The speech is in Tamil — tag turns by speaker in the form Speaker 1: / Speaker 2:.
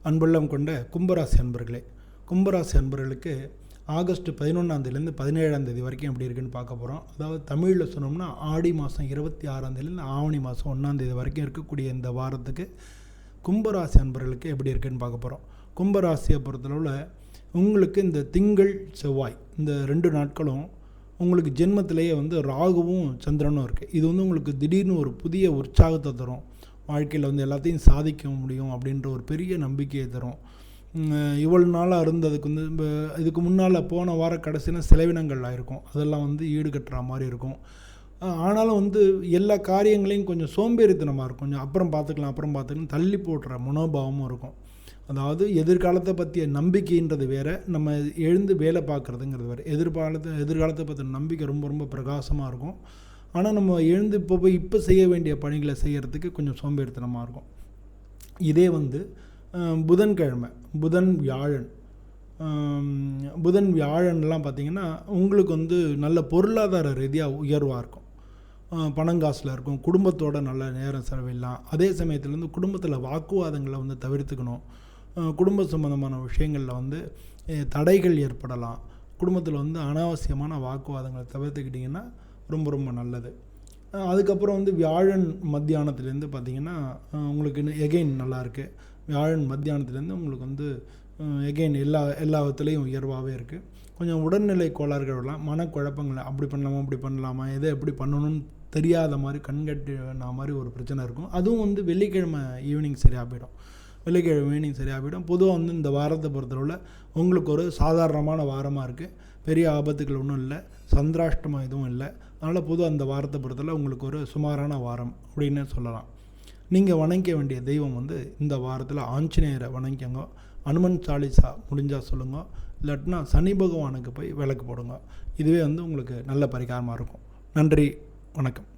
Speaker 1: அன்புள்ளம் கொண்ட கும்பராசி அன்பர்களே, கும்பராசி அன்பர்களுக்கு ஆகஸ்ட் 11 17 வரைக்கும் எப்படி இருக்குன்னு பார்க்க போகிறோம். அதாவது தமிழில் சொன்னோம்னா ஆடி மாதம் 26 ஆவணி மாதம் 1 வரைக்கும் இருக்கக்கூடிய இந்த வாரத்துக்கு கும்பராசி அன்பர்களுக்கு எப்படி இருக்குன்னு பார்க்க போகிறோம். கும்பராசியை பொறுத்தளவில் உங்களுக்கு இந்த திங்கள் செவ்வாய் இந்த 2 நாட்களும் உங்களுக்கு ஜென்மத்திலேயே ராகுவும் சந்திரனும் இருக்குது. இது உங்களுக்கு திடீர்னு ஒரு புதிய உற்சாகத்தை தரும். வாழ்க்கையில் எல்லாத்தையும் சாதிக்க முடியும் அப்படின்ற ஒரு பெரிய நம்பிக்கையை தரும். இவ்வளோ நாளாக இருந்ததுக்கு இதுக்கு முன்னால் போன வார கடைசியில் செலவினங்கள் ஆகிருக்கும், அதெல்லாம் ஈடுகட்டுற மாதிரி இருக்கும். ஆனாலும் எல்லா காரியங்களையும் கொஞ்சம் சோம்பேறித்தனமாக இருக்கும். கொஞ்சம் அப்புறம் பார்த்துக்கலாம் தள்ளி போடுற மனோபாவமும் இருக்கும். அதாவது எதிர்காலத்தை பற்றிய நம்பிக்கைன்றது வேறு, நம்ம எழுந்து வேலை பார்க்குறதுங்கிறது வேறு. எதிர்காலத்தை பற்றின நம்பிக்கை ரொம்ப ரொம்ப பிரகாசமாக இருக்கும். ஆனால் நம்ம எழுந்து இப்போ செய்ய வேண்டிய பணிகளை செய்கிறதுக்கு கொஞ்சம் சோம்பேறித்தனமாக இருக்கும். இதே புதன்கிழமை புதன் வியாழன்லாம் பார்த்திங்கன்னா உங்களுக்கு நல்ல பொருளாதார ரீதியாக உயர்வாக இருக்கும். பணங்காசில் இருக்கும். குடும்பத்தோட நல்ல நேரம் செலவிடலாம். அதே சமயத்தில் குடும்பத்தில் வாக்குவாதங்களை தவிர்த்துக்கணும். குடும்ப சம்பந்தமான விஷயங்களில் தடைகள் ஏற்படலாம். குடும்பத்தில் அனாவசியமான வாக்குவாதங்களை தவிர்த்துக்கிட்டிங்கன்னா ரொம்ப ரொம்ப நல்லது. அதுக்கப்புறம் வியாழன் மத்தியானத்துலேருந்து பார்த்திங்கன்னா உங்களுக்கு எகெயின் நல்லாயிருக்கு. வியாழன் மத்தியானத்துலேருந்து உங்களுக்கு எகெயின் எல்லா விதத்துலேயும் உயர்வாகவே இருக்குது. கொஞ்சம் உடல்நிலை கோளாறுகள்லாம், மனக்குழப்பங்கள், அப்படி பண்ணலாமா இப்படி பண்ணலாமா, எதை எப்படி பண்ணணும்னு தெரியாத மாதிரி கண்கட்டின மாதிரி ஒரு பிரச்சனை இருக்கும். அதுவும் வெள்ளிக்கிழமை ஈவினிங் சரியாக போயிடும். பொதுவாக இந்த வாரத்தை பொறுத்தளவில் உங்களுக்கு ஒரு சாதாரணமான வாரமாக இருக்குது. பெரிய ஆபத்துகள் ஒன்றும் இல்லை, சந்திராஷ்டமம் எதுவும் இல்லை. அதனால் பொதுவாக அந்த வாரத்தை பொறுத்தளவு உங்களுக்கு ஒரு சுமாரான வாரம் அப்படின்னு சொல்லலாம். நீங்கள் வணங்க வேண்டிய தெய்வம் இந்த வாரத்தில் ஆஞ்சநேயரை வணங்கிக்கோங்க. அனுமன் சாலிசா முடிஞ்சால் சொல்லுங்கள். இல்லாட்டினா சனி பகவானுக்கு போய் விளக்கு போடுங்க. இதுவே உங்களுக்கு நல்ல பரிகாரமாக இருக்கும். நன்றி, வணக்கம்.